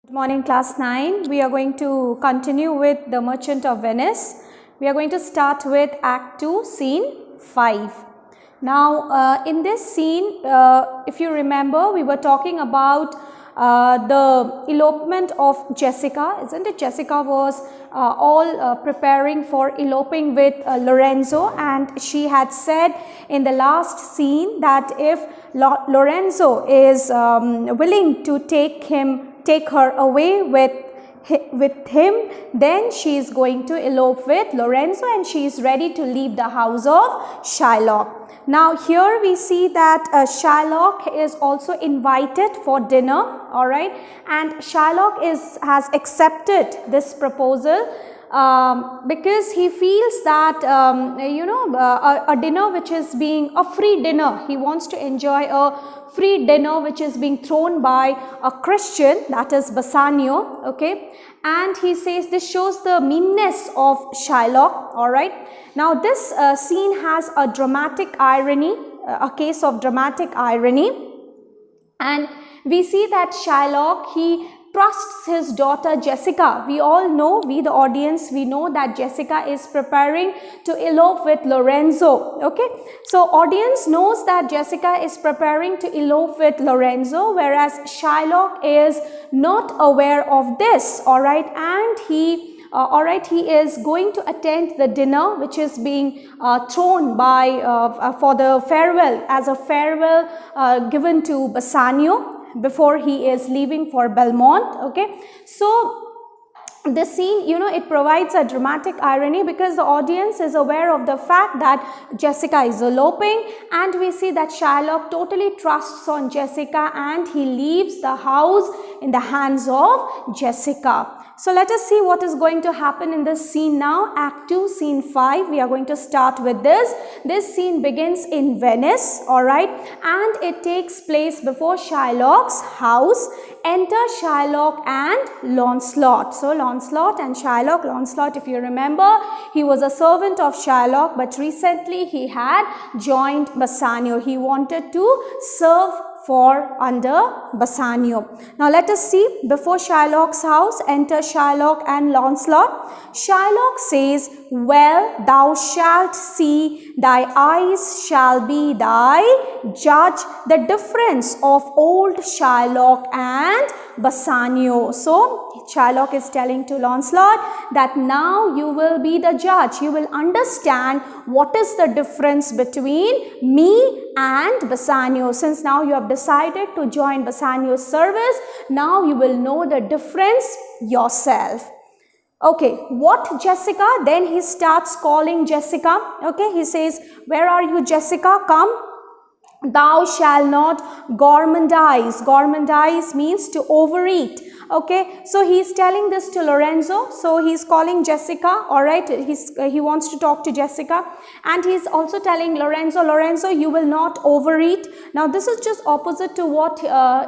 Good morning, class 9. We are going to continue with The Merchant of Venice. We are going to start with Act 2, Scene 5. Now, in this scene, if you remember, we were talking about the elopement of Jessica, isn't it? Jessica was all preparing for eloping with Lorenzo, and she had said in the last scene that if Lorenzo is willing to take her away with him, then she is going to elope with Lorenzo and she is ready to leave the house of Shylock. Now here we see that Shylock is also invited for dinner, alright, and Shylock has accepted this proposal because he feels that a dinner which is being a free dinner, he wants to enjoy a free dinner which is being thrown by a Christian, that is Bassanio, okay, and he says this shows the meanness of Shylock, alright. Now this scene has a dramatic irony, a case of dramatic irony, and we see that Shylock, he trusts his daughter Jessica. We all know, we the audience, we know that Jessica is preparing to elope with Lorenzo, okay. So audience knows that Jessica is preparing to elope with Lorenzo, whereas Shylock is not aware of this, alright, and he is going to attend the dinner which is being thrown by for the farewell, as a farewell given to Bassanio before he is leaving for Belmont, okay. So this scene, it provides a dramatic irony because the audience is aware of the fact that Jessica is eloping, and we see that Shylock totally trusts on Jessica and he leaves the house in the hands of Jessica. So let us see what is going to happen in this scene now. Act 2, Scene 5. We are going to start with this. This scene begins in Venice, alright, and it takes place before Shylock's house. Enter Shylock and Lancelot. So Lancelot and Shylock. Lancelot, if you remember, he was a servant of Shylock, but recently he had joined Bassanio. He wanted to serve under Bassanio. Now let us see, before Shylock's house, enter Shylock and Lancelot. Shylock says, well, thou shalt see, thy eyes shall be thy judge, the difference of old Shylock and Bassanio. So Shylock is telling to Lancelot that now you will be the judge, you will understand what is the difference between me and Bassanio. Since now you have decided to join Bassanio's service, now you will know the difference yourself. Okay, what Jessica? Then he starts calling Jessica. Okay, he says, where are you, Jessica? Come. Thou shalt not gourmandize. Gourmandize means to overeat. Okay, so he's telling this to Lorenzo. So he's calling Jessica, alright, he wants to talk to Jessica, and he's also telling Lorenzo, you will not overeat. Now this is just opposite to what,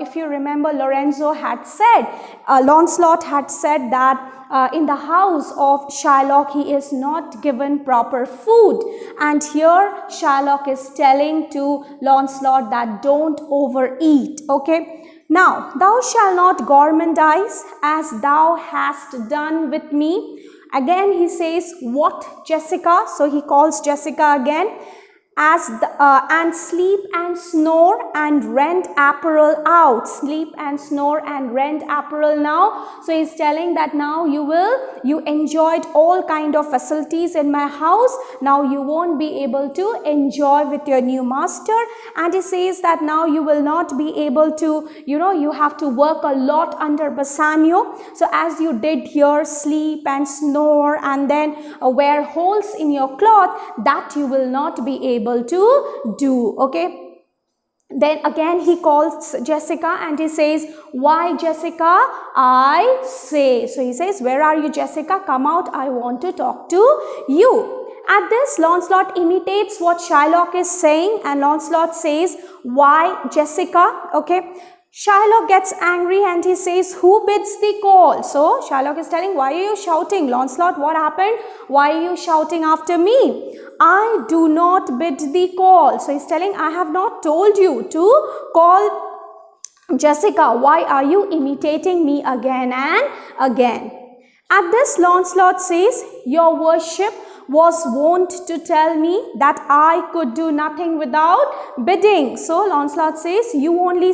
if you remember, Lorenzo had said. Lancelot had said that in the house of Shylock he is not given proper food, and here Shylock is telling to Lancelot that don't overeat, okay. Now, thou shalt not gourmandize as thou hast done with me. Again he says, what, Jessica? So he calls Jessica again. And sleep and snore and rent apparel out. Sleep and snore and rent apparel now. So he's telling that now you enjoyed all kind of facilities in my house. Now you won't be able to enjoy with your new master. And he says that now you will not be able to, you have to work a lot under Bassanio. So as you did here, sleep and snore and then wear holes in your cloth, that you will not be able to do, okay. Then again he calls Jessica and he says, why, Jessica, I say. So he says, where are you, Jessica? Come out, I want to talk to you. At this, Lancelot imitates what Shylock is saying, and Lancelot says, why, Jessica? Okay. Shylock gets angry and he says, who bids thee call? So Shylock is telling, why are you shouting? Lancelot, what happened? Why are you shouting after me? I do not bid thee call. So he's telling, I have not told you to call Jessica, why are you imitating me again and again? At this, Lancelot says, your worship was wont to tell me that I could do nothing without bidding. So Lancelot says, you only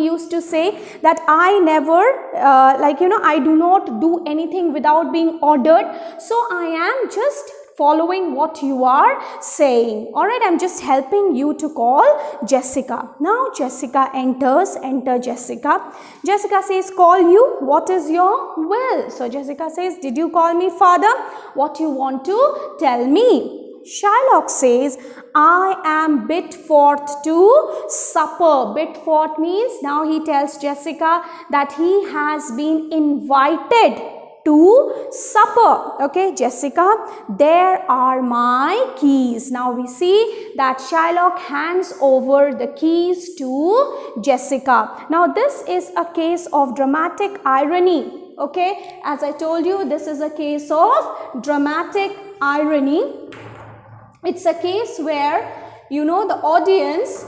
used to say that I never, I do not do anything without being ordered. So I am just following what you are saying. Alright, I'm just helping you to call Jessica. Now Jessica enters. Enter Jessica. Jessica says, call you. What is your will? So Jessica says, did you call me father? What you want to tell me? Shylock says, I am bid forth to supper. Bid forth means now he tells Jessica that he has been invited to supper. Okay, Jessica, there are my keys. Now we see that Shylock hands over the keys to Jessica. Now this is a case of dramatic irony. Okay, as I told you, this is a case of dramatic irony. It's a case where, you know, the audience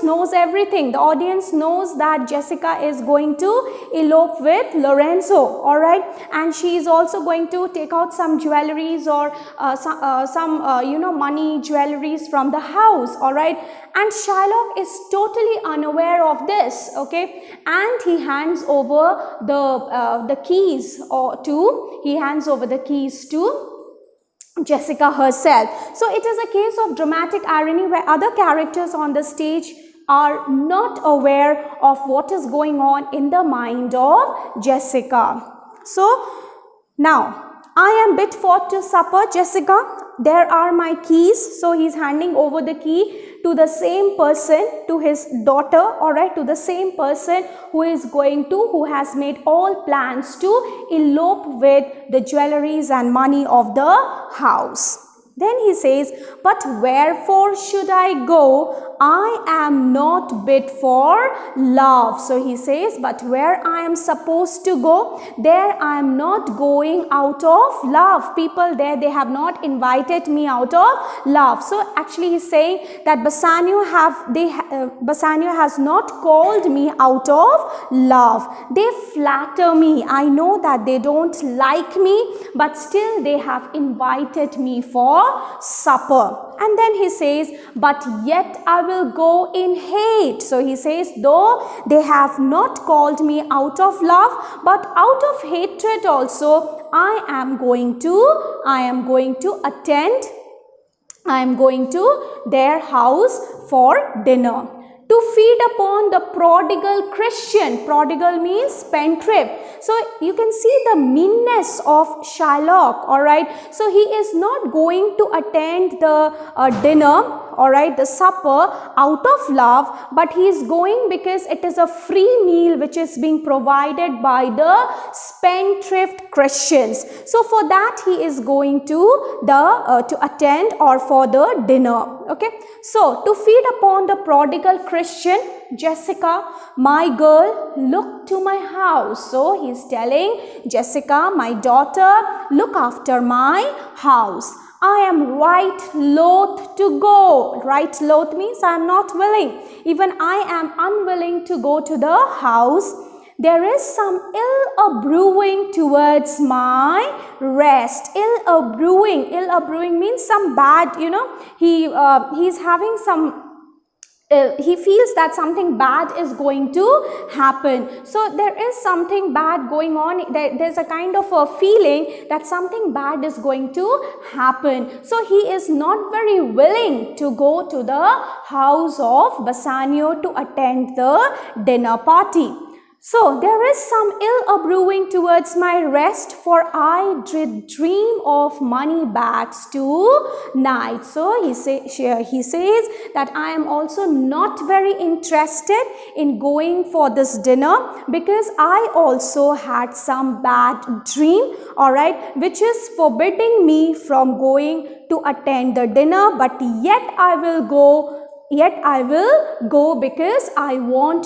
knows everything. The audience knows that Jessica is going to elope with Lorenzo, all right, and she is also going to take out some jewelries or some money, jewelries from the house, all right, and Shylock is totally unaware of this, okay, and he hands over the keys to Jessica herself. So it is a case of dramatic irony where other characters on the stage are not aware of what is going on in the mind of Jessica. So now, I am bid forth to supper, Jessica. There are my keys. So he's handing over the key to the same person, to his daughter, all right, to the same person who has made all plans to elope with the jewelries and money of the house. Then he says, but wherefore should I go? I am not bid for love. So he says, but where I am supposed to go, there I am not going out of love. People there, they have not invited me out of love. So actually he's saying that Bassanio has not called me out of love. They flatter me. I know that they don't like me, but still they have invited me for supper. And then he says, but yet I will go in hate. So he says, though they have not called me out of love, but out of hatred also, I am going to attend their house for dinner, to feed upon the prodigal Christian. Prodigal means spendthrift. So you can see the meanness of Shylock, all right. So he is not going to attend the dinner, all right, the supper out of love, but he is going because it is a free meal which is being provided by the spendthrift Christians. So for that he is going to attend or for the dinner. Okay, so to feed upon the prodigal Christian, Jessica, my girl, look to my house. So he is telling Jessica, my daughter, look after my house. I am right loath to go. Right loath means I am not willing. Even I am unwilling to go to the house. There is some ill a brewing towards my rest. Ill a brewing means some bad, he's having some he feels that something bad is going to happen. So there is something bad going on. There's a kind of a feeling that something bad is going to happen. So he is not very willing to go to the house of Bassanio to attend the dinner party. So there is some ill a brewing towards my rest, for I did dream of money bags tonight. So he says that I am also not very interested in going for this dinner, because I also had some bad dream, all right, which is forbidding me from going to attend the dinner, but yet I will go because I want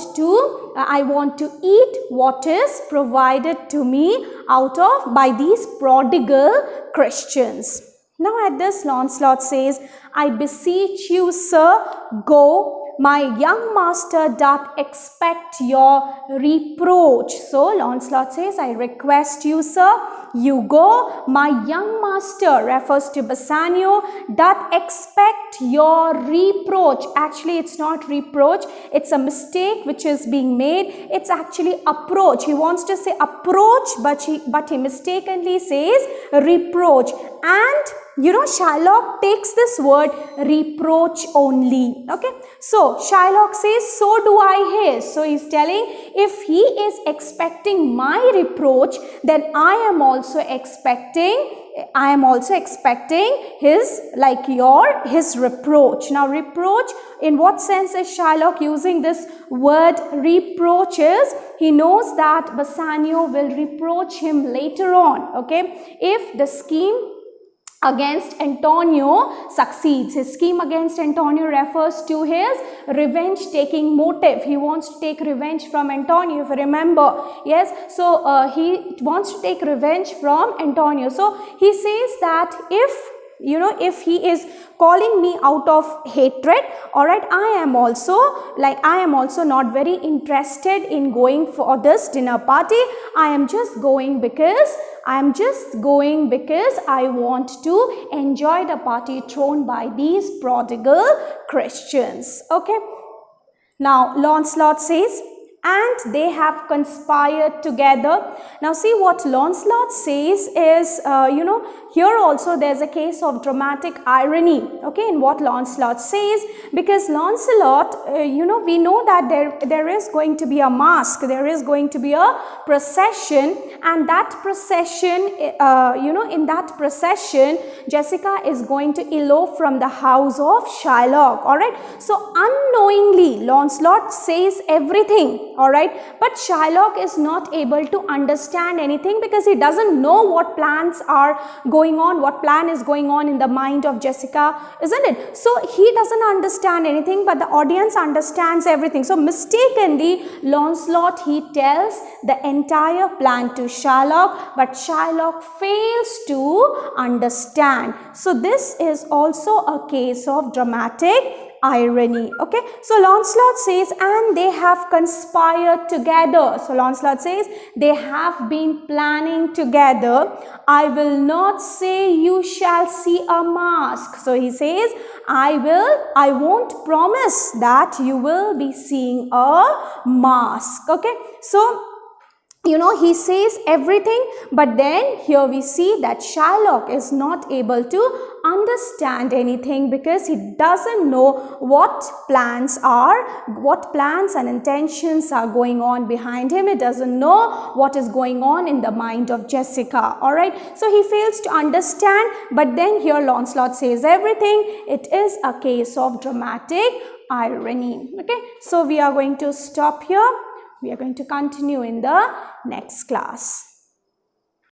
to eat what is provided to me by these prodigal Christians. Now at this, Lancelot says, I beseech you, sir, go, my young master doth expect your reproach. So Lancelot says, I request you, sir, you go. My young master, refers to Bassanio, doth expect your reproach. Actually, it's not reproach. It's a mistake which is being made. It's actually approach. He wants to say approach, but he mistakenly says reproach. And Shylock takes this word reproach only. Okay. So Shylock says, so do I his. So he's telling, if he is expecting my reproach, then I am also expecting his reproach. Now reproach, in what sense is Shylock using this word reproaches? He knows that Bassanio will reproach him later on. Okay. If the scheme against Antonio succeeds. His scheme against Antonio refers to his revenge-taking motive. He wants to take revenge from Antonio, if you remember. Yes, so he wants to take revenge from Antonio. So he says that if he is calling me out of hatred, all right, I am also not very interested in going for this dinner party. I am just going because I want to enjoy the party thrown by these prodigal Christians. Okay. Now Lancelot says, and they have conspired together. Now see, what Lancelot says is, here also there's a case of dramatic irony, okay, in what Lancelot says, because Lancelot, we know that there is going to be a masque, there is going to be a procession, and that procession, in that procession, Jessica is going to elope from the house of Shylock, all right. So unknowingly, Lancelot says everything, all right, but Shylock is not able to understand anything because he doesn't know what plans are going on, what plan is going on in the mind of Jessica, isn't it? So he doesn't understand anything, but the audience understands everything. So mistakenly, Lancelot, he tells the entire plan to Shylock, but Shylock fails to understand. So this is also a case of dramatic irony. Okay, so Lancelot says, and they have conspired together. So Lancelot says, they have been planning together. I will not say you shall see a masque. So he says, I won't promise that you will be seeing a masque. Okay, so he says everything, but then here we see that Shylock is not able to understand anything because he doesn't know what plans and intentions are going on behind him. He doesn't know what is going on in the mind of Jessica. All right, so he fails to understand, but then here Lancelot says everything. It is a case of dramatic irony. Okay, so we are going to stop here. We are going to continue in the next class.